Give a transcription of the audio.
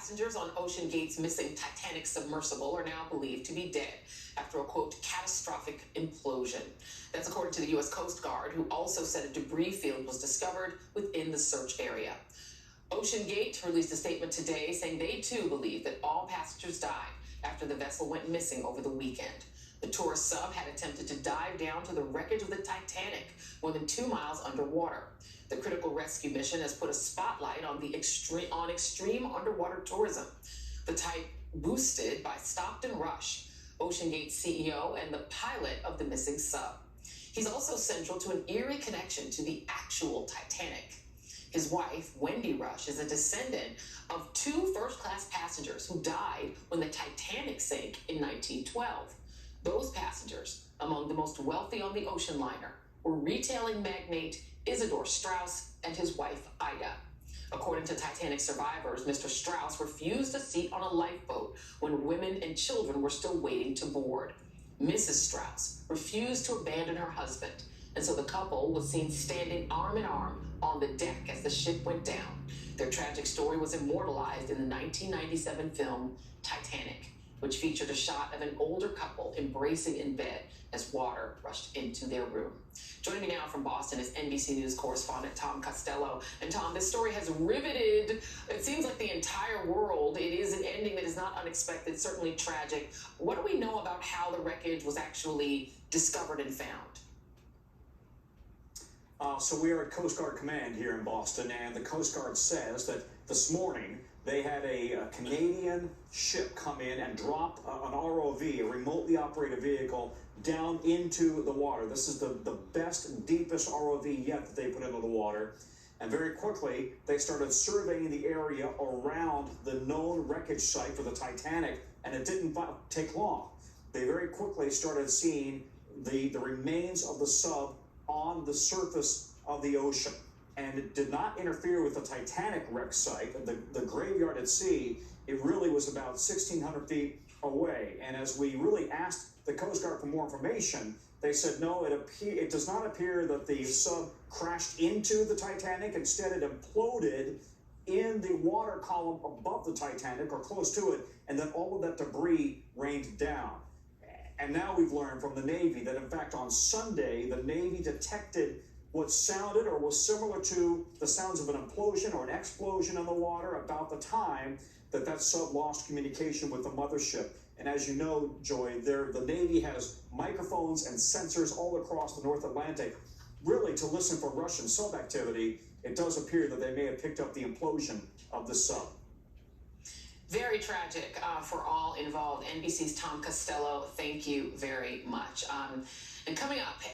passengers on Oceangate's missing Titanic submersible are now believed to be dead after a, quote, catastrophic implosion. That's according to the U.S. Coast Guard, who also said a debris field was discovered within the search area. Oceangate released a statement today saying they, too, believe that all passengers died after the vessel went missing over the weekend. The tourist sub had attempted to dive down to the wreckage of the Titanic, more than 2 miles underwater. The critical rescue mission has put a spotlight on extreme underwater tourism, the type boosted by Stockton Rush, Oceangate CEO and the pilot of the missing sub. He's also central to an eerie connection to the actual Titanic. His wife, Wendy Rush, is a descendant of 2 first-class passengers who died when the Titanic sank in 1912. Those passengers, among the most wealthy on the ocean liner, were retailing magnate Isadore Strauss and his wife, Ida. According to Titanic survivors, Mr. Strauss refused a seat on a lifeboat when women and children were still waiting to board. Mrs. Strauss refused to abandon her husband, and so the couple was seen standing arm in arm on the deck as the ship went down. Their tragic story was immortalized in the 1997 film Titanic, which featured a shot of an older couple embracing in bed as water rushed into their room. Joining me now from Boston is NBC News correspondent Tom Costello. And Tom, this story has riveted, it seems like, the entire world. It is an ending that is not unexpected, certainly tragic. What do we know about how the wreckage was actually discovered and found? So we are at Coast Guard Command here in Boston, and the Coast Guard says that this morning they had a Canadian ship come in and drop an ROV, a remotely operated vehicle, down into the water. This is the best, deepest ROV yet that they put into the water. And very quickly, they started surveying the area around the known wreckage site for the Titanic, and it didn't take long. They very quickly started seeing the remains of the sub on the surface of the ocean. And it did not interfere with the Titanic wreck site, the graveyard at sea. It really was about 1,600 feet away. And as we really asked the Coast Guard for more information, they said, no, it does not appear that the sub crashed into the Titanic. Instead, it imploded in the water column above the Titanic or close to it, and then all of that debris rained down. And now we've learned from the Navy that, in fact, on Sunday, the Navy detected what sounded or was similar to the sounds of an implosion or an explosion in the water about the time that sub lost communication with the mothership. And as you know, Joy, the Navy has microphones and sensors all across the North Atlantic, really to listen for Russian sub activity. It does appear that they may have picked up the implosion of the sub. Very tragic for all involved. NBC's Tom Costello, thank you very much. And coming up,